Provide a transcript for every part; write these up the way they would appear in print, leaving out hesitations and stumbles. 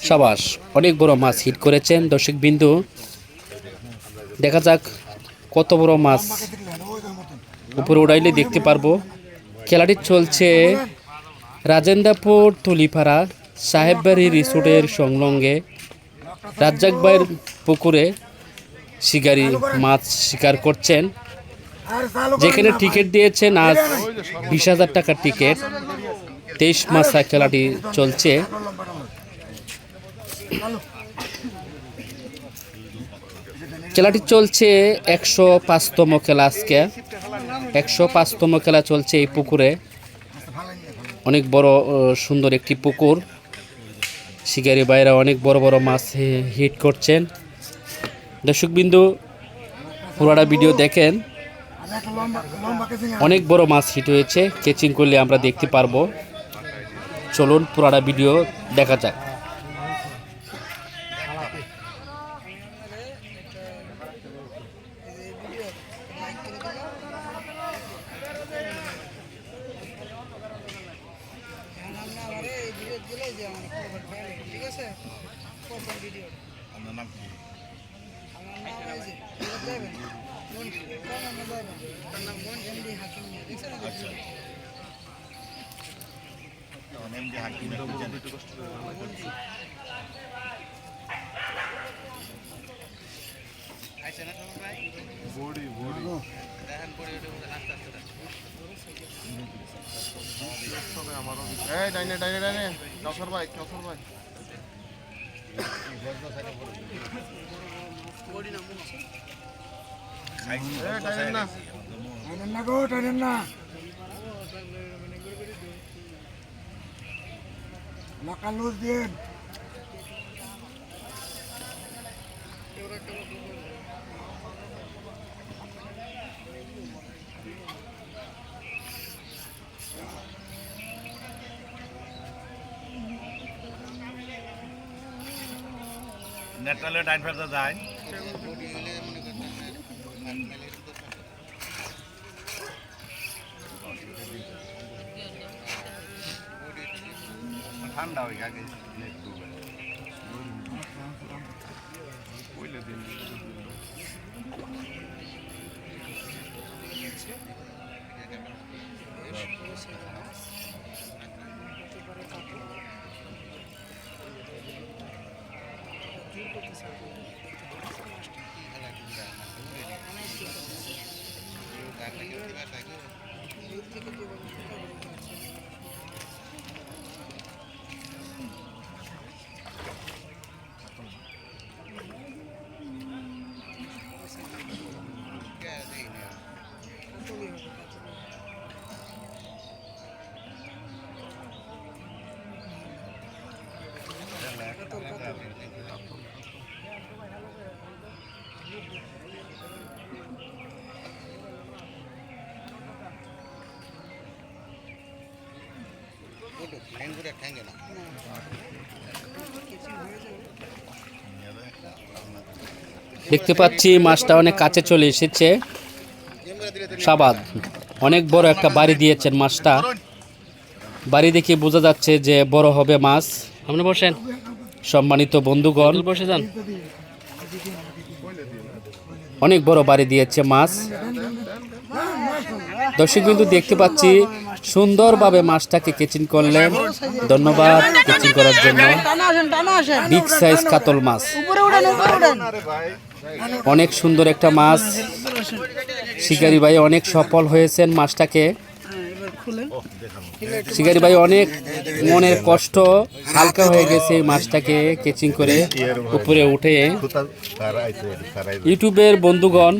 সাবাস, অনেক বড় মাছ হিট করেছেন দর্শক বিন্দু। দেখা যাক কত বড় মাছ উপরে উড়াইলে দেখতে পারবো। খেলাটি চলছে রাজেন্দ্রপুর তুলিপাড়া সাহেববাড়ি রিসোর্টের সংলগ্নে রাজ্জাক ভাইয়ের পুকুরে শিকারি মাছ শিকার করছেন, যেখানে টিকিট দিয়েছেন আজ 20,000 টাকার টিকিট। 23 মাসা খেলাটি চলছে। খেলাটি চলছে 105তম খেলা। আজকে 105তম খেলা চলছে এই পুকুরে। অনেক বড় সুন্দর একটি পুকুর। শিকারি ভাইরা অনেক বড় বড় মাছ হিট করছেন। দর্শকবিন্দু পুরাটা ভিডিও দেখেন, অনেক বড় মাছ হিট হয়েছে। কেচিং করলে আমরা দেখতে পারবো। চলুন পুরাটা ভিডিও দেখা যাক। ডাইনে ডাইনে ডাইনে কাউসার ভাই নেটালে ডাইন ফেরতে যায় ঠান্ডা হয়ে গেছে দেখতে পাচ্ছি মাছটা অনেক কাছে চলে এসেছে। সাবাদ অনেক বড় একটা বাড়ি দিয়েছেন মাছটা। বাড়ি দেখে বোঝা যাচ্ছে যে বড় হবে মাছ। আপনি বসেন। সম্মানিত বন্ধুগণ, বসে যান। অনেক বড় বাড়ি দিয়েছে মাছ। দর্শক বিন্দু দেখতে পাচ্ছি সুন্দরভাবে মাছটাকে কেচিং করলেন। ধন্যবাদ কেচিং করার জন্য। বিগ সাইজ কাতল মাছ, অনেক সুন্দর একটা মাছ। শিকারি ভাই অনেক সফল হয়েছেন মাছটাকে। শিকারি ভাই অনেক মনের কষ্ট হালকা হয়ে গেছে মাছটাকে কেচিং করে উপরে উঠে। ইউটিউবের বন্ধুগণ,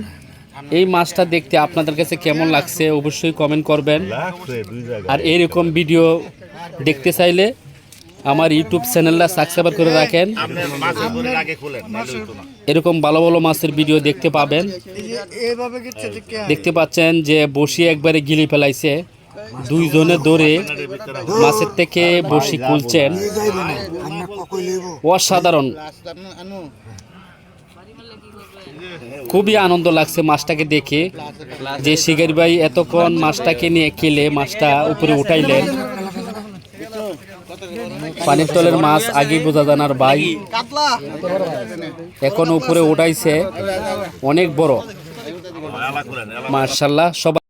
এই মাছটা দেখতে আপনাদের কাছে কেমন লাগছে অবশ্যই কমেন্ট করবেন। আর এরকম ভিডিও দেখতে চাইলে আমার ইউটিউব চ্যানেলটা সাবস্ক্রাইব করে রাখেন। এরকম ভালো ভালো মাছের ভিডিও দেখতে পাবেন। দেখতে পাচ্ছেন যে বসি একবারে গিলি ফেলাইছে। দুইজনে ধরে মাছের থেকে বসি খুলছেন। অসাধারণ, খুবই আনন্দ লাগছে মাছটাকে দেখে, যে শিকারি ভাই এতক্ষণ মাছটাকে নিয়ে খেলে মাছটা উপরে উঠাইলেন। পানির তলের মাছ আগেই বোঝা জানার ভাই এখন উপরে উঠাইছে, অনেক বড় এলা করেন মাশাআল্লাহ। সবাই